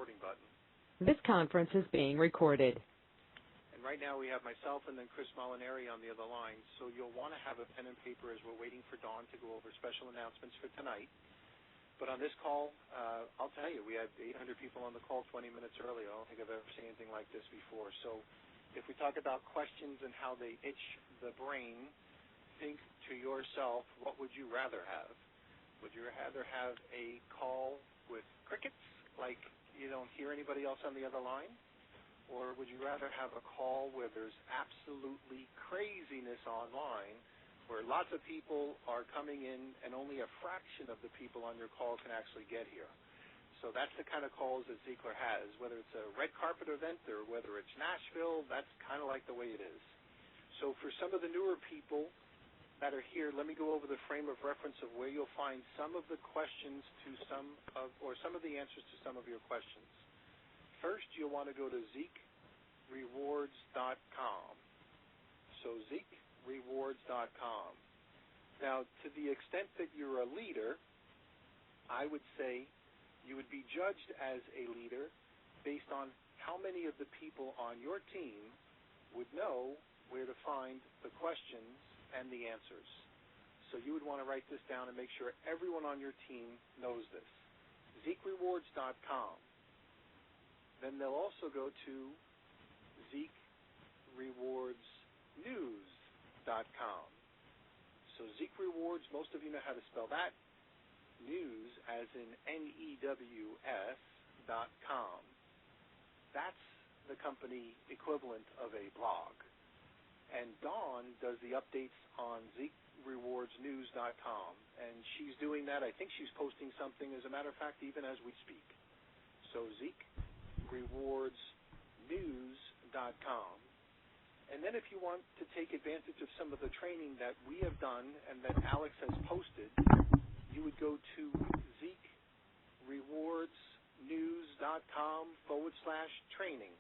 recording button. This conference is being recorded. And right now we have myself and then Chris Molinari on the other line. So you'll want to have a pen and paper as we're waiting for Dawn to go over special announcements for tonight. But on this call, I'll tell you, we had 800 people on the call 20 minutes early. I don't think I've ever seen anything like this before. So if we talk about questions and how they itch the brain, think to yourself, what would you rather have? Would you rather have a call with crickets, like you don't hear anybody else on the other line? Or would you rather have a call where there's absolutely craziness online, where lots of people are coming in and only a fraction of the people on your call can actually get here? So that's the kind of calls that Zeekler has. Whether it's a red carpet event or whether it's Nashville, that's kind of like the way it is. So for some of the newer people that are here, let me go over the frame of reference of where you'll find some of the questions to some of the answers to some of your questions. First, you'll want to go to ZeekRewards.com. So ZeekRewards.com. Now, to the extent that you're a leader, I would say you would be judged as a leader based on how many of the people on your team would know where to find the questions and the answers. So you would want to write this down and make sure everyone on your team knows this. ZeekRewards.com. Then they'll also go to ZeekRewardsNews.com. So Zeek Rewards, most of you know how to spell that. News, as in NEWS.com. That's the company equivalent of a blog. And Dawn does the updates on ZeekRewardsNews.com, and she's doing that. I think she's posting something, as a matter of fact, even as we speak. So ZeekRewardsNews.com. And then if you want to take advantage of some of the training that we have done and that Alex has posted, you would go to ZeekRewardsNews.com/training.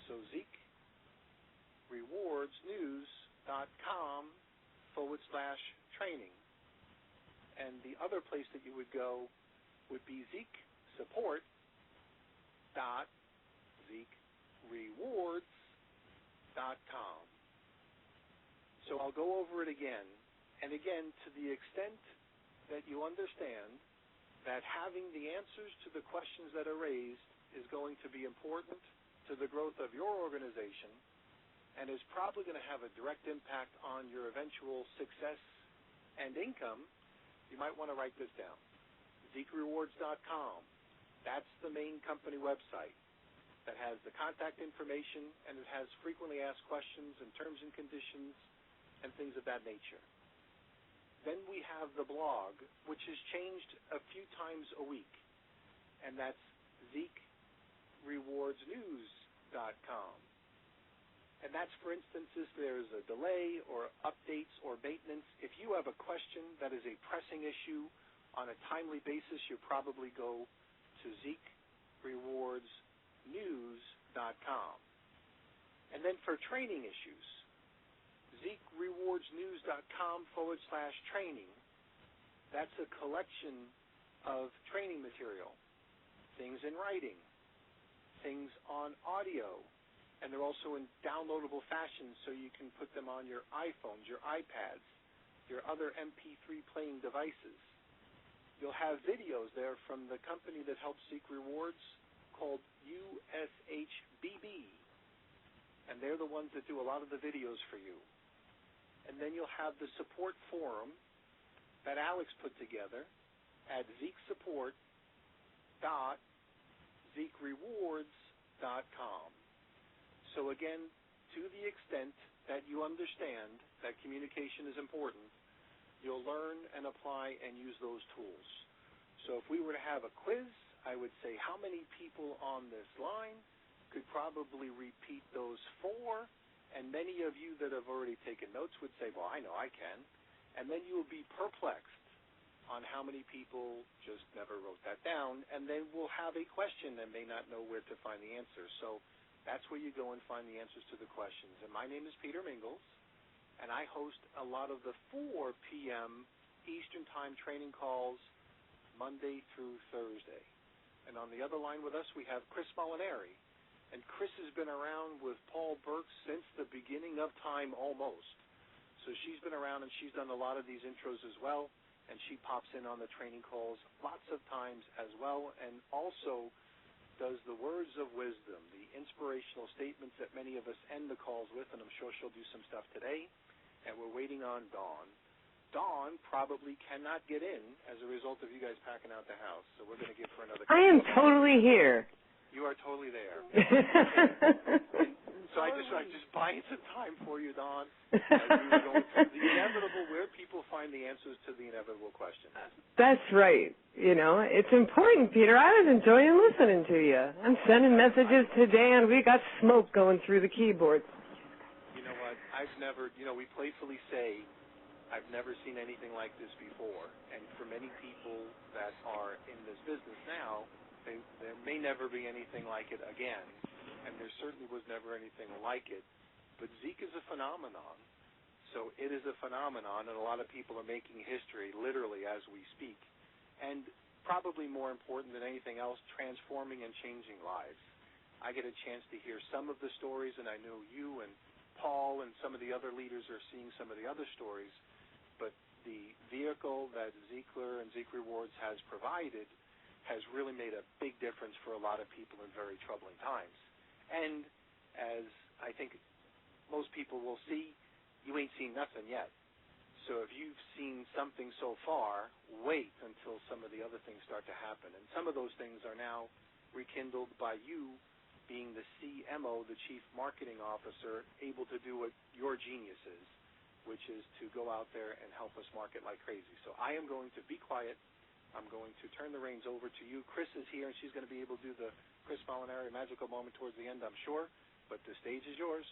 So ZeekRewardsNews.com/training. And the other place that you would go would be ZeekSupport.ZeekRewards.com. So I'll go over it again. And again, to the extent that you understand that having the answers to the questions that are raised is going to be important to the growth of your organization and is probably going to have a direct impact on your eventual success and income, you might want to write this down. ZeekRewards.com. That's the main company website that has the contact information, and it has frequently asked questions and terms and conditions and things of that nature. Then we have the blog, which has changed a few times a week, and that's ZeekRewardsNews.com. And that's, for instance, if there's a delay or updates or maintenance. If you have a question that is a pressing issue on a timely basis, you probably go to ZeekRewardsNews.com. And then for training issues, ZeekRewardsNews.com/training. That's a collection of training material, things in writing, things on audio, and they're also in downloadable fashion so you can put them on your iPhones, your iPads, your other MP3 playing devices. You'll have videos there from the company that helps Zeek Rewards called USHBB, and they're the ones that do a lot of the videos for you. And then you'll have the support forum that Alex put together at ZeekSupport.ZeekRewards.com. So again, to the extent that you understand that communication is important, you'll learn and apply and use those tools. So if we were to have a quiz, I would say how many people on this line could probably repeat those four, and many of you that have already taken notes would say, well, I know I can. And then you will be perplexed on how many people just never wrote that down, and then will have a question and may not know where to find the answer. So that's where you go and find the answers to the questions. And my name is Peter Mingles, and I host a lot of the 4 p.m. Eastern Time training calls Monday through Thursday. And on the other line with us, we have Chris Molinari. And Chris has been around with Paul Burke since the beginning of time almost. So she's been around, and she's done a lot of these intros as well, and she pops in on the training calls lots of times as well, and also does the words of wisdom, the inspirational statements that many of us end the calls with, and I'm sure she'll do some stuff today. And we're waiting on Dawn. Dawn probably cannot get in as a result of you guys packing out the house, so we're going to give her another call. I am totally here. You are totally there. So I just buying some time for you, Dawn. We were going through the inevitable, where people find the answers to the inevitable questions. That's right. You know, it's important, Peter. I was enjoying listening to you. I'm sending messages today, and we got smoke going through the keyboards. You know what? I've never, we playfully say, I've never seen anything like this before. And for many people that are in this business now, there may never be anything like it again. And there certainly was never anything like it. But Zeke is a phenomenon. So it is a phenomenon, and a lot of people are making history literally as we speak. And probably more important than anything else, transforming and changing lives. I get a chance to hear some of the stories, and I know you and Paul and some of the other leaders are seeing some of the other stories. But the vehicle that Ziegler and Zeke Rewards has provided has really made a big difference for a lot of people in very troubling times. And as I think most people will see, you ain't seen nothing yet. So if you've seen something so far, wait until some of the other things start to happen. And some of those things are now rekindled by you being the CMO, the Chief Marketing Officer, able to do what your genius is, which is to go out there and help us market like crazy. So I am going to be quiet. I'm going to turn the reins over to you. Chris is here, and she's going to be able to do the Chris Molinari magical moment towards the end, I'm sure. But the stage is yours.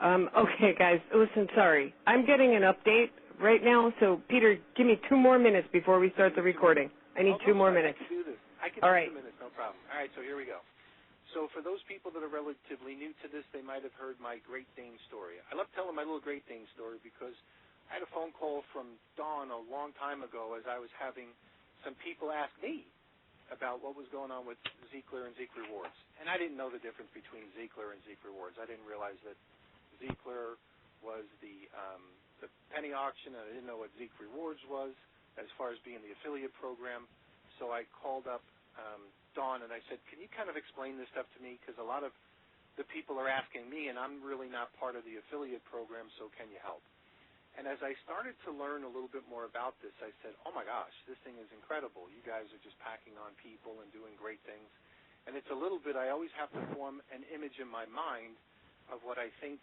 Okay, guys, listen, sorry. I'm getting an update right now, so Peter, give me 2 more minutes before we start the recording. I need 2 more minutes. I can do this. I can All do right. 2 minutes, no problem. All right, so here we go. So for those people that are relatively new to this, they might have heard my Great Dane story. I love telling my little Great Dane story because I had a phone call from Dawn a long time ago as I was having some people ask me about what was going on with Ziegler and Zeke Rewards. And I didn't know the difference between Ziegler and Zeke Rewards. I didn't realize that Ziegler was the penny auction, and I didn't know what Zeke Rewards was as far as being the affiliate program. So I called up Dawn, and I said, can you kind of explain this stuff to me? Because a lot of the people are asking me, and I'm really not part of the affiliate program, so can you help? And as I started to learn a little bit more about this, I said, oh, my gosh, this thing is incredible. You guys are just packing on people and doing great things. And it's a little bit, I always have to form an image in my mind of what I think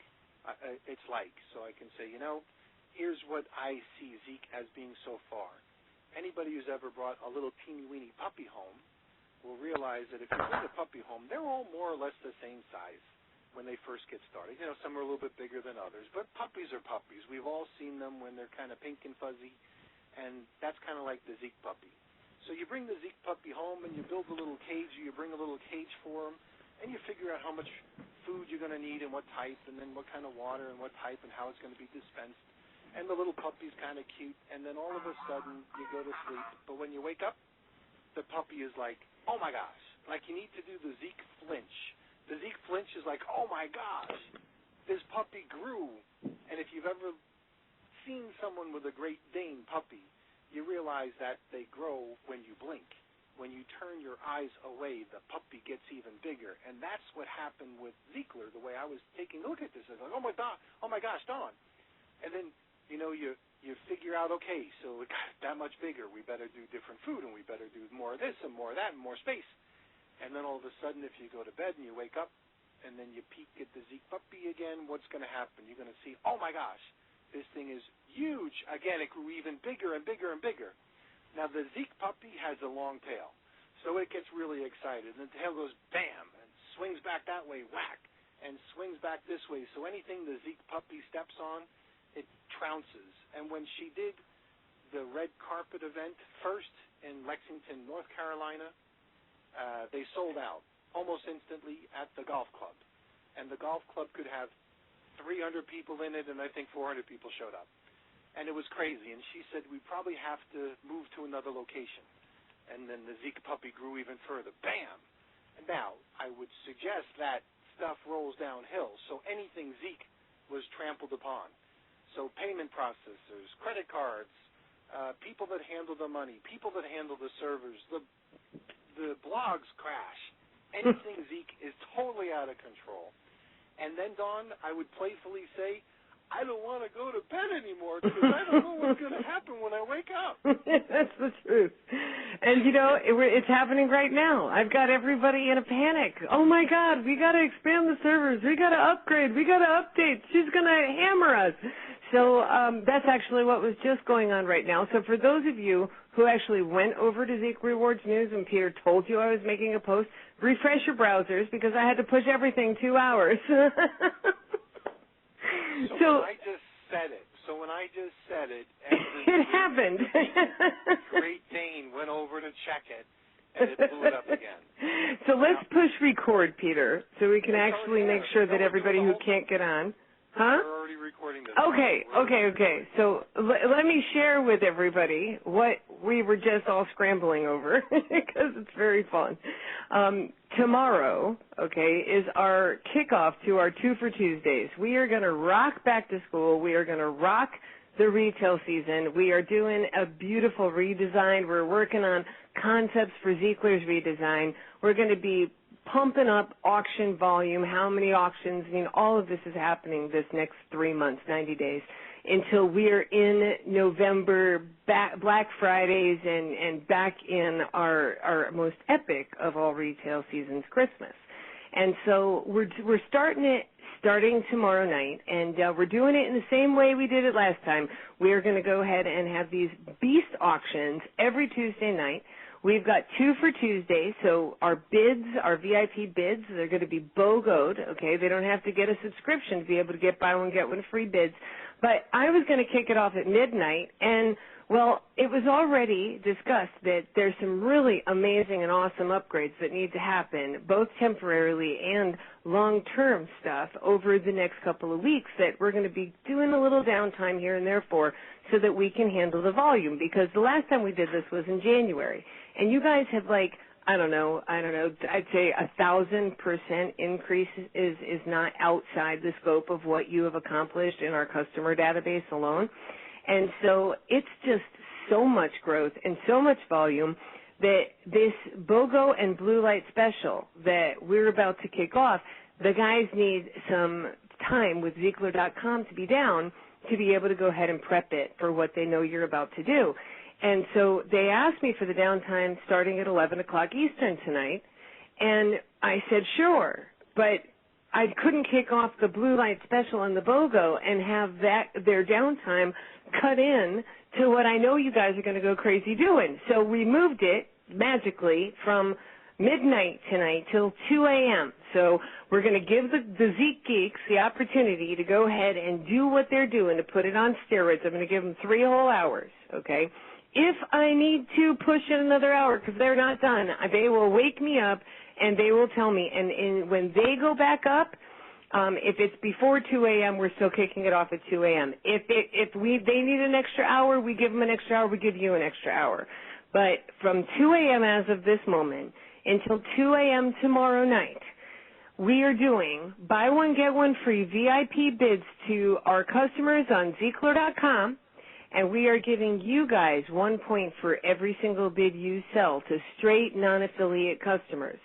it's like. So I can say, here's what I see Zeke as being so far. Anybody who's ever brought a little teeny-weeny puppy home will realize that if you bring a puppy home, they're all more or less the same size when they first get started. Some are a little bit bigger than others, but puppies are puppies. We've all seen them when they're kind of pink and fuzzy, and that's kind of like the Zeke puppy. So you bring the Zeke puppy home, and you build a little cage, or you bring a little cage for him, and you figure out how much food you're going to need and what type, and then what kind of water and what type and how it's going to be dispensed. And the little puppy's kind of cute, and then all of a sudden you go to sleep. But when you wake up, the puppy is like, oh, my gosh, like you need to do the Zeke flinch. The Zeke flinch is like, oh, my gosh, this puppy grew. And if you've ever seen someone with a Great Dane puppy, you realize that they grow when you blink. When you turn your eyes away, the puppy gets even bigger. And that's what happened with Ziegler, the way I was taking a look at this. I was like, oh, my gosh, Dawn. And then, you figure out, okay, so it got that much bigger. We better do different food, and we better do more of this and more of that and more space. And then all of a sudden, if you go to bed and you wake up and then you peek at the Zeke puppy again, what's going to happen? You're going to see, oh, my gosh, this thing is huge. Again, it grew even bigger and bigger and bigger. Now, the Zeke puppy has a long tail, so it gets really excited. And the tail goes bam and swings back that way, whack, and swings back this way. So anything the Zeke puppy steps on, it trounces. And when she did the red carpet event first in Lexington, North Carolina, they sold out almost instantly at the golf club. And the golf club could have 300 people in it, and I think 400 people showed up. and it was crazy. And she said, we probably have to move to another location. And then the Zeke puppy grew even further. Bam! And now, I would suggest that stuff rolls downhill. So anything Zeke was trampled upon. So payment processors, credit cards, people that handle the money, people that handle the servers, the blogs crash. Anything Zeke is totally out of control. And then, Dawn, I would playfully say, I don't want to go to bed anymore because I don't know what's going to happen when I wake up. That's the truth. And, you know, it's happening right now. I've got everybody in a panic. Oh, my God, we got to expand the servers. We got to upgrade. We got to update. She's going to hammer us. So that's actually what was just going on right now. So for those of you who actually went over to Zeke Rewards News and Peter told you I was making a post, refresh your browsers because I had to push everything 2 hours. So when I just said it, and it happened. Great Dane went over to check it, and it blew it up again. So let's push record, Peter, so we can actually make sure that everybody who can't get on. Huh? We're already recording this. Okay. So let me share with everybody what we were just all scrambling over because it's very fun. Tomorrow, is our kickoff to our 2 for Tuesdays. We are going to rock back to school. We are going to rock the retail season. We are doing a beautiful redesign. We're working on concepts for Ziegler's redesign. We're going to be pumping up auction volume, how many auctions, all of this is happening this next 3 months, 90 days, until we're in November, Black Fridays, and back in our most epic of all retail seasons, Christmas. And so we're starting tomorrow night, and we're doing it in the same way we did it last time. We are going to go ahead and have these beast auctions every Tuesday night. We've got 2 for Tuesday, so our bids, our VIP bids, they're going to be BOGO'd, okay? They don't have to get a subscription to be able to get buy one, get one free bids. But I was going to kick it off at midnight, and, well, it was already discussed that there's some really amazing and awesome upgrades that need to happen, both temporarily and long-term stuff over the next couple of weeks that we're going to be doing a little downtime here and there for so that we can handle the volume, because the last time we did this was in January. And you guys have I don't know, I'd say 1,000% increase is not outside the scope of what you have accomplished in our customer database alone. And so it's just so much growth and so much volume that this BOGO and Blue Light special that we're about to kick off, the guys need some time with Ziegler.com to be down to be able to go ahead and prep it for what they know you're about to do. And so they asked me for the downtime starting at 11 o'clock Eastern tonight, and I said sure, but I couldn't kick off the Blue Light special and the BOGO and have their downtime cut in to what I know you guys are going to go crazy doing. So we moved it magically from midnight tonight till 2 a.m. So we're going to give the Zeke Geeks the opportunity to go ahead and do what they're doing, to put it on steroids. I'm going to give them 3 whole hours, okay? If I need to push it another hour because they're not done, they will wake me up and they will tell me. And when they go back up, if it's before 2 a.m., we're still kicking it off at 2 a.m. If they need an extra hour, we give them an extra hour. We give you an extra hour. But from 2 a.m. as of this moment until 2 a.m. tomorrow night, we are doing buy one, get one free VIP bids to our customers on Ziegler.com. And we are giving you guys 1 point for every single bid you sell to straight non-affiliate customers.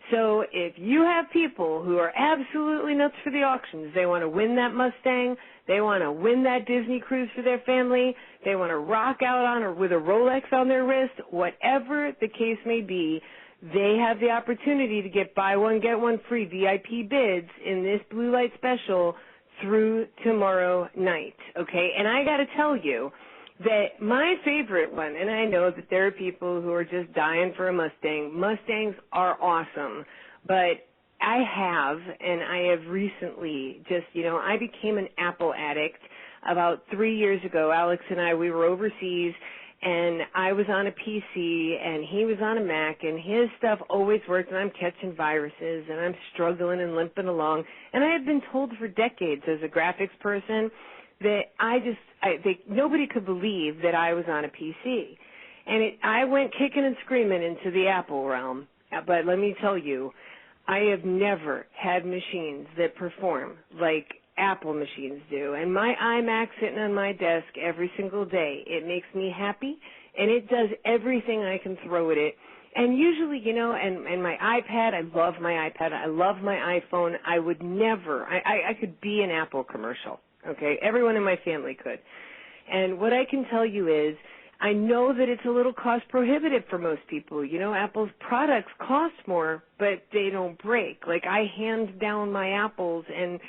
So if you have people who are absolutely nuts for the auctions, they want to win that Mustang, they want to win that Disney cruise for their family, they want to rock out on or with a Rolex on their wrist, whatever the case may be, they have the opportunity to get buy one, get one free VIP bids in this Blue Light special through tomorrow night, okay? And I got to tell you that my favorite one, and I know that there are people who are just dying for a Mustang. Mustangs are awesome, but I have recently just, I became an Apple addict about 3 years ago. Alex and I, we were overseas, and I was on a PC, and he was on a Mac, and his stuff always worked, and I'm catching viruses, and I'm struggling and limping along. And I had been told for decades as a graphics person that nobody could believe that I was on a PC. And I went kicking and screaming into the Apple realm. But let me tell you, I have never had machines that perform like Apple machines do. And my iMac sitting on my desk every single day, it makes me happy, and it does everything I can throw at it. And usually, and my iPad, I love my iPad, I love my iPhone. I would never, I could be an Apple commercial, okay? Everyone in my family could. And what I can tell you is, I know that it's a little cost prohibitive for most people. Apple's products cost more, but they don't break. Like, I hand down my apples, and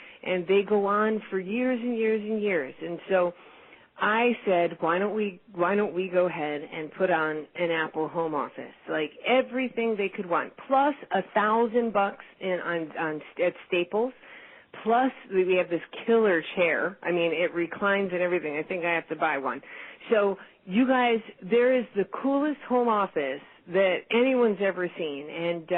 they go on for years and years and years. And so I said, why don't we go ahead and put on an Apple home office, like everything they could want, plus $1,000 at Staples. Plus, we have this killer chair. I mean, it reclines and everything. I think I have to buy one. So, you guys, there is the coolest home office that anyone's ever seen. And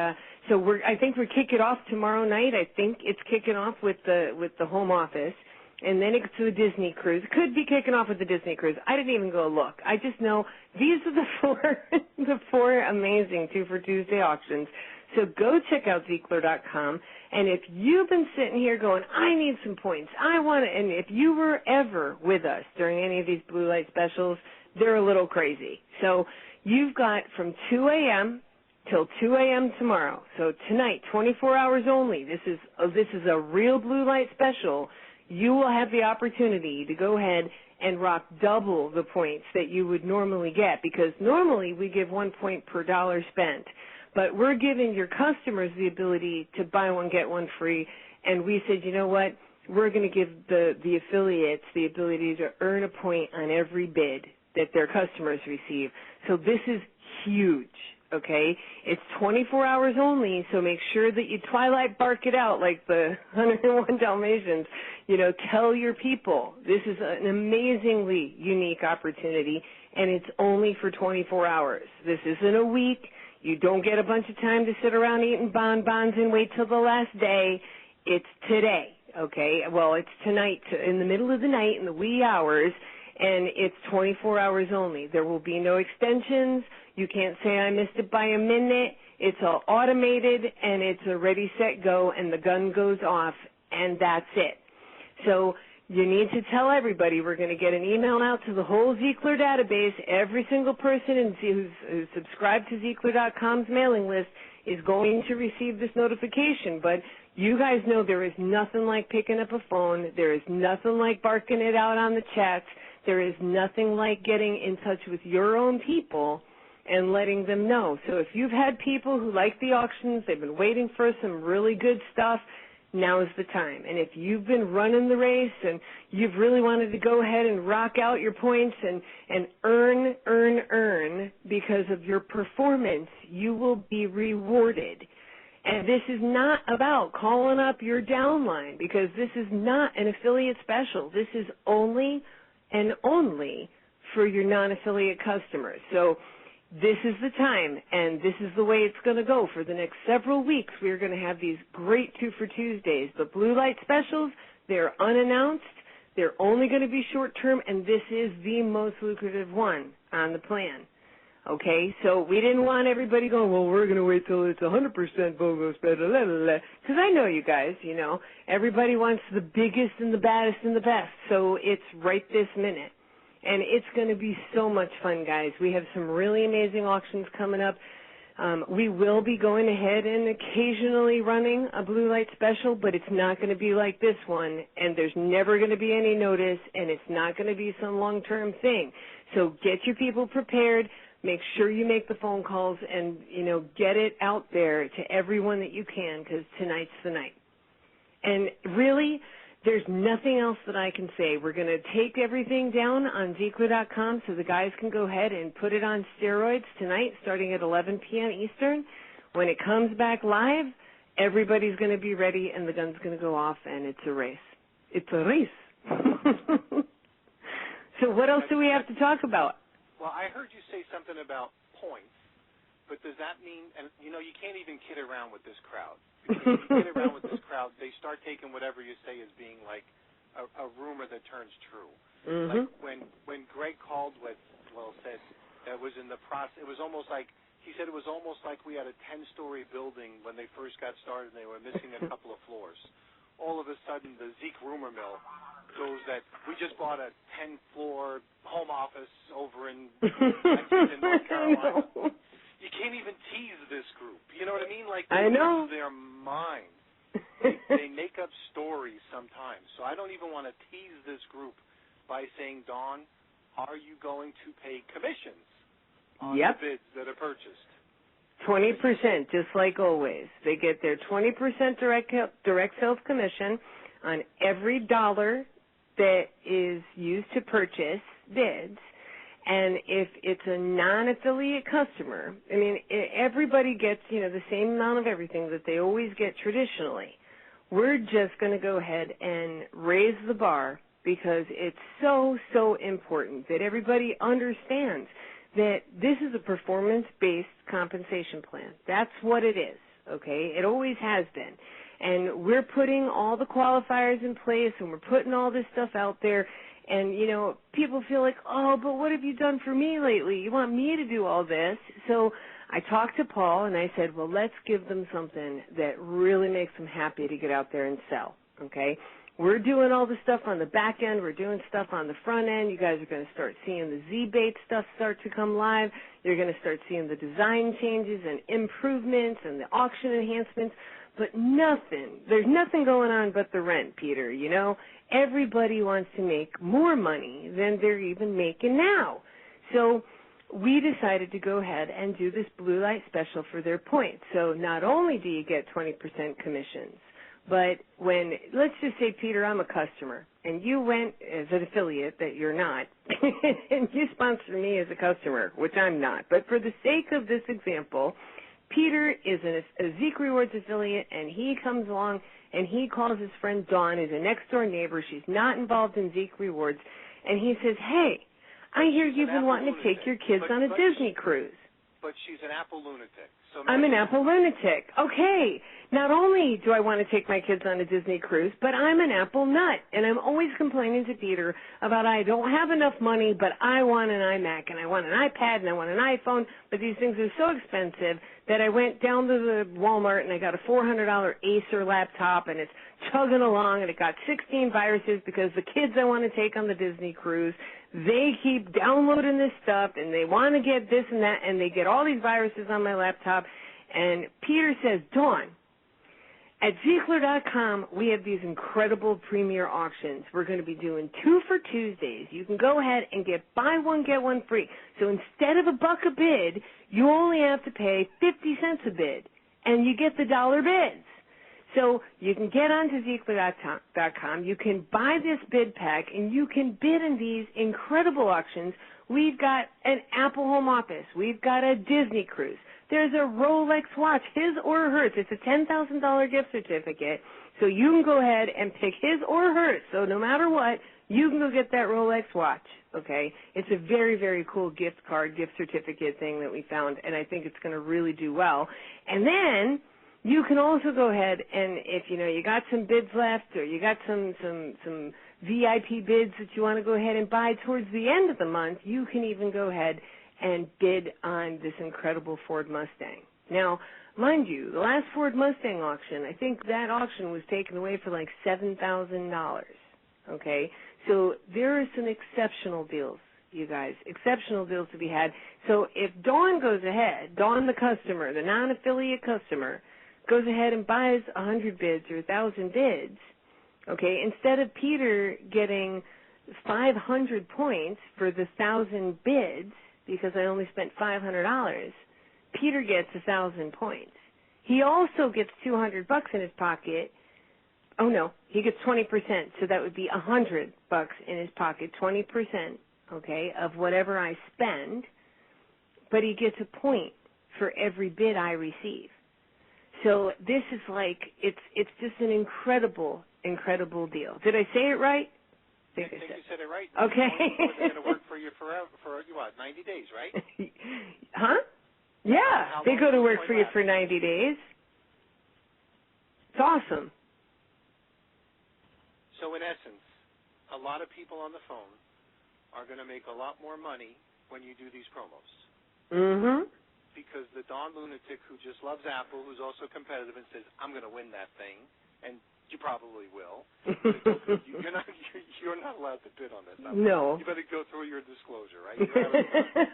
so I think we kick it off tomorrow night. I think it's kicking off with the home office. And then it's the Disney cruise. It could be kicking off with the Disney cruise. I didn't even go look. I just know these are the four amazing 2 for Tuesday auctions. So go check out Zeekler.com. And if you've been sitting here going, I need some points, and if you were ever with us during any of these blue light specials, they're a little crazy. So you've got from 2 a.m. till 2 a.m. tomorrow. So tonight, 24 hours only. This is a real blue light special. You will have the opportunity to go ahead and rock double the points that you would normally get, because normally we give 1 point per dollar spent. But we're giving your customers the ability to buy one, get one free. And we said, you know what? We're going to give the affiliates the ability to earn a point on every bid that their customers receive. So this is huge, okay? It's 24 hours only, so make sure that you Twilight bark it out like the 101 Dalmatians. Tell your people. This is an amazingly unique opportunity, and it's only for 24 hours. This isn't a week. You don't get a bunch of time to sit around eating bonbons and wait till the last day. It's today, okay? Well, it's tonight, in the middle of the night, in the wee hours, and it's 24 hours only. There will be no extensions. You can't say I missed it by a minute. It's all automated, and it's a ready, set, go, and the gun goes off, and that's it. So you need to tell everybody. We're going to get an email out to the whole Zeekler database. Every single person who's subscribed to Zeekler.com's mailing list is going to receive this notification. But you guys know there is nothing like picking up a phone. There is nothing like barking it out on the chats. There is nothing like getting in touch with your own people and letting them know. So if you've had people who like the auctions, they've been waiting for some really good stuff, now is the time. And if you've been running the race and you've really wanted to go ahead and rock out your points and earn because of your performance, you will be rewarded. And this is not about calling up your downline, because this is not an affiliate special. This is only and only for your non-affiliate customers. So this is the time, and this is the way it's going to go for the next several weeks. We're going to have these great 2 for Tuesdays. The blue light specials, they're unannounced. They're only going to be short-term, and this is the most lucrative one on the plan. Okay, so we didn't want everybody going, well, we're going to wait till it's 100% BOGO special, because I know you guys, everybody wants the biggest and the baddest and the best, so it's right this minute. And it's going to be so much fun, guys. We have some really amazing auctions coming up. We will be going ahead and occasionally running a blue light special, but it's not going to be like this one, and there's never going to be any notice, and it's not going to be some long-term thing. So get your people prepared. Make sure you make the phone calls and, get it out there to everyone that you can, because tonight's the night. And really, there's nothing else that I can say. We're going to take everything down on Zeekler.com so the guys can go ahead and put it on steroids tonight starting at 11 p.m. Eastern. When it comes back live, everybody's going to be ready and the gun's going to go off, and it's a race. It's a race. So what else do we have to talk about? Well, I heard you say something about points, but does that mean, and you can't even kid around with this crowd. Because if you kid around with this crowd, they start taking whatever you say as being like a rumor that turns true. Mm-hmm. Like when Greg Caldwell said that was in the process, it was almost like, he said it was almost like we had a 10-story building when they first got started and they were missing a couple of floors. All of a sudden, the Zeke rumor mill goes that we just bought a 10-floor home office over in Lexington, North Carolina. You can't even tease this group. You know what I mean? Like, they lose their mind. They make up stories sometimes. So I don't even want to tease this group by saying, Dawn, are you going to pay commissions on the bids that are purchased? 20%, just like always. They get their 20% direct sales commission on every dollar that is used to purchase bids. And if it's a non-affiliate customer, I mean, everybody gets, the same amount of everything that they always get traditionally. We're just going to go ahead and raise the bar because it's so, so important that everybody understands that this is a performance-based compensation plan. That's what it is, okay? It always has been. And we're putting all the qualifiers in place, and we're putting all this stuff out there. And, people feel like, oh, but what have you done for me lately? You want me to do all this? So I talked to Paul, and I said, well, let's give them something that really makes them happy to get out there and sell, okay? We're doing all the stuff on the back end. We're doing stuff on the front end. You guys are going to start seeing the Z-Bait stuff start to come live. You're going to start seeing the design changes and improvements and the auction enhancements. But there's nothing going on but the rent, Peter, Everybody wants to make more money than they're even making now. So we decided to go ahead and do this blue light special for their points. So not only do you get 20% commissions, but let's just say, Peter, I'm a customer, and you went as an affiliate that you're not, and you sponsored me as a customer, which I'm not. But for the sake of this example, Peter is a Zeke Rewards affiliate, and he comes along, and he calls his friend Dawn, who's a next-door neighbor. She's not involved in Zeke Rewards, and he says, hey, I hear you've been wanting to take your kids on a Disney cruise. But she's an Apple lunatic. So I'm an Apple lunatic. Okay. Not only do I want to take my kids on a Disney cruise, but I'm an Apple nut. And I'm always complaining to Peter about I don't have enough money, but I want an iMac, and I want an iPad, and I want an iPhone. But these things are so expensive that I went down to the Walmart, and I got a $400 Acer laptop, and it's chugging along, and it got 16 viruses because the kids I want to take on the Disney cruise, they keep downloading this stuff, and they want to get this and that, and they get all these viruses on my laptop. And Peter says, Dawn, at Ziegler.com, we have these incredible premier auctions. We're going to be doing 2 for Tuesdays. You can go ahead and get buy one, get one free. So instead of $1 a bid, you only have to pay 50 cents a bid, and you get the dollar bids. So you can get onto Ziegler.com, you can buy this bid pack, and you can bid in these incredible auctions. We've got an Apple home office. We've got a Disney cruise. There's a Rolex watch, his or hers. It's a $10,000 gift certificate, so you can go ahead and pick his or hers. So no matter what, you can go get that Rolex watch, okay? It's a very, very cool gift certificate thing that we found, and I think it's going to really do well. And then you can also go ahead and if, you got some bids left or you got some VIP bids that you want to go ahead and buy towards the end of the month, you can even go ahead and bid on this incredible Ford Mustang. Now, mind you, the last Ford Mustang auction, I think that auction was taken away for like $7,000, okay? So there are some exceptional deals, you guys, exceptional deals to be had. So if Dawn goes ahead, Dawn the customer, the non-affiliate customer, goes ahead and buys 100 bids or 1,000 bids, okay, instead of Peter getting 500 points for the 1,000 bids, because I only spent $500, Peter gets 1,000 points. He also gets $200 in his pocket. Oh no, he gets 20%, so that would be $100 in his pocket, 20%, okay, of whatever I spend. But he gets a point for every bid I receive. So this is like it's just an incredible deal. Did I say it right? I think you said it right. Okay. They're going to work for you forever, for 90 days, right? Huh? Yeah, they go to work for you for 90 days. It's awesome. So in essence, a lot of people on the phone are going to make a lot more money when you do these promos. Mm-hmm. Because the Dawn lunatic who just loves Apple, who's also competitive and says, I'm going to win that thing, and you probably will. You're not allowed to bid on this. No. You better go through your disclosure, right?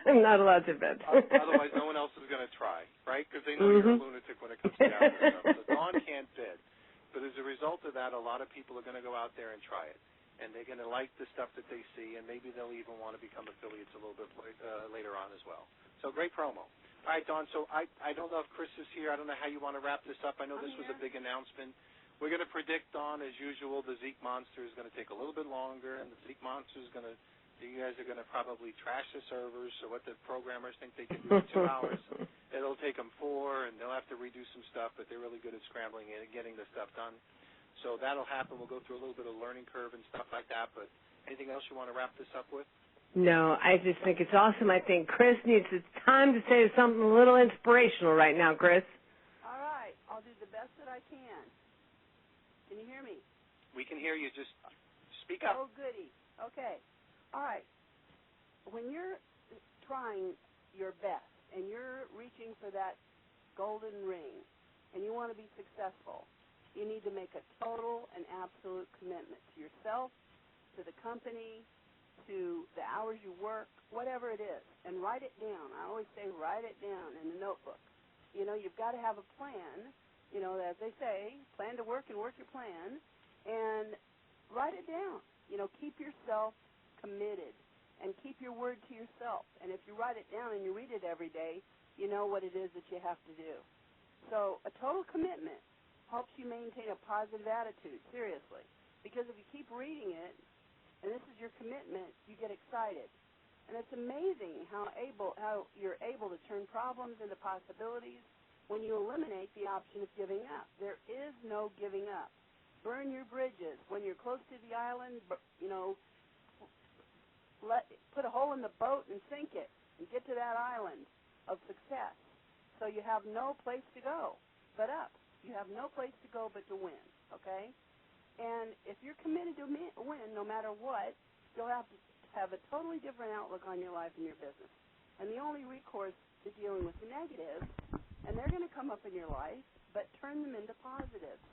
I'm not allowed to bid. Otherwise, no one else is going to try, right? Because they know you're a lunatic when it comes to Apple stuff. So Dawn can't bid. But as a result of that, a lot of people are going to go out there and try it. And they're going to like the stuff that they see, and maybe they'll even want to become affiliates a little bit later on as well. So great promo. All right, Dawn, so I don't know if Chris is here. I don't know how you want to wrap this up. I know this was a big announcement. We're going to predict, Dawn, as usual, the Zeke Monster is going to take a little bit longer, and the Zeke Monster is going to, you guys are going to probably trash the servers, so what the programmers think they can do in 2 hours, it'll take them 4, and they'll have to redo some stuff, but they're really good at scrambling and getting the stuff done. So that'll happen. We'll go through a little bit of learning curve and stuff like that, but anything else you want to wrap this up with? No, I just think it's awesome. I think Chris needs time to say something a little inspirational right now, Chris. All right. I'll do the best that I can. Can you hear me? We can hear you. Just speak up. Oh, goody. Okay. All right. When you're trying your best and you're reaching for that golden ring and you want to be successful, you need to make a total and absolute commitment to yourself, to the company, to the hours you work, whatever it is, and write it down. I always say write it down in the notebook. You know, you've got to have a plan. You know, as they say, plan to work and work your plan, and write it down. You know, keep yourself committed and keep your word to yourself. And if you write it down and you read it every day, you know what it is that you have to do. So a total commitment helps you maintain a positive attitude, seriously. Because if you keep reading it, and this is your commitment, you get excited. And it's amazing how you're able to turn problems into possibilities when you eliminate the option of giving up. There is no giving up. Burn your bridges. When you're close to the island, you know, put a hole in the boat and sink it and get to that island of success. So you have no place to go but up. You have no place to go but to win, okay? And if you're committed to win no matter what, you'll have to have a totally different outlook on your life and your business. And the only recourse to dealing with the negatives, and they're going to come up in your life, but turn them into positives.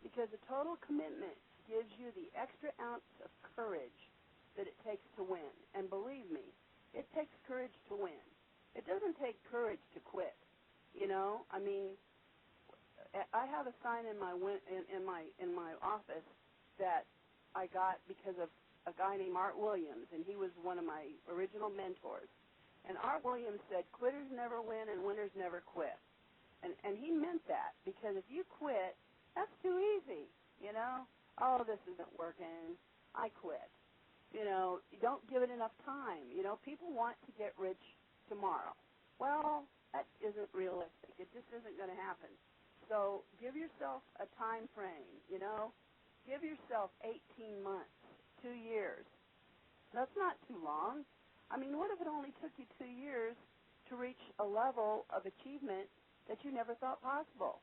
Because a total commitment gives you the extra ounce of courage that it takes to win. And believe me, it takes courage to win. It doesn't take courage to quit. You know, I mean, I have a sign in my office that I got because of a guy named Art Williams, and he was one of my original mentors. And Art Williams said, quitters never win and winners never quit. And he meant that, because if you quit, that's too easy, you know. Oh, this isn't working. I quit. You know, you don't give it enough time. You know, people want to get rich tomorrow. Well, that isn't realistic. It just isn't going to happen. So give yourself a time frame, you know. Give yourself 18 months, 2 years. That's not too long. I mean, what if it only took you 2 years to reach a level of achievement that you never thought possible?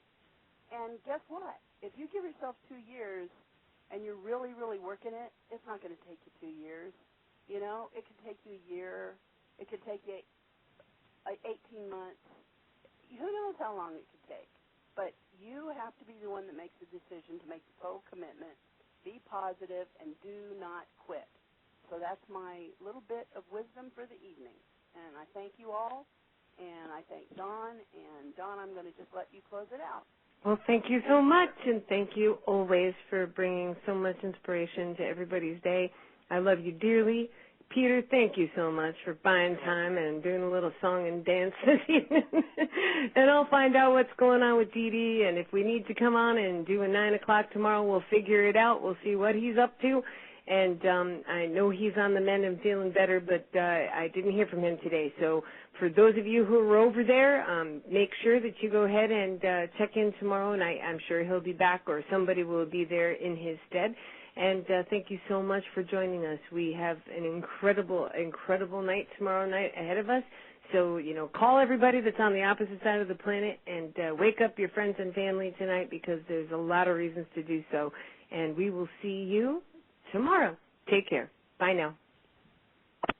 And guess what? If you give yourself 2 years and you're really, really working it, it's not going to take you 2 years. You know, it could take you a year. It could take you 18 months. Who knows how long it could take? But you have to be the one that makes the decision to make the total commitment, be positive, and do not quit. So that's my little bit of wisdom for the evening. And I thank you all, and I thank Dawn. And, Dawn, I'm going to just let you close it out. Well, thank you so much, and thank you always for bringing so much inspiration to everybody's day. I love you dearly. Peter, thank you so much for buying time and doing a little song and dance this evening. And I'll find out what's going on with Dee Dee, and if we need to come on and do a 9 o'clock tomorrow, we'll figure it out. We'll see what he's up to. And I know he's on the mend and feeling better, but I didn't hear from him today. So for those of you who are over there, make sure that you go ahead and check in tomorrow, and I'm sure he'll be back or somebody will be there in his stead. And thank you so much for joining us. We have an incredible, incredible night tomorrow night ahead of us. So, you know, call everybody that's on the opposite side of the planet and wake up your friends and family tonight, because there's a lot of reasons to do so. And we will see you tomorrow. Take care. Bye now.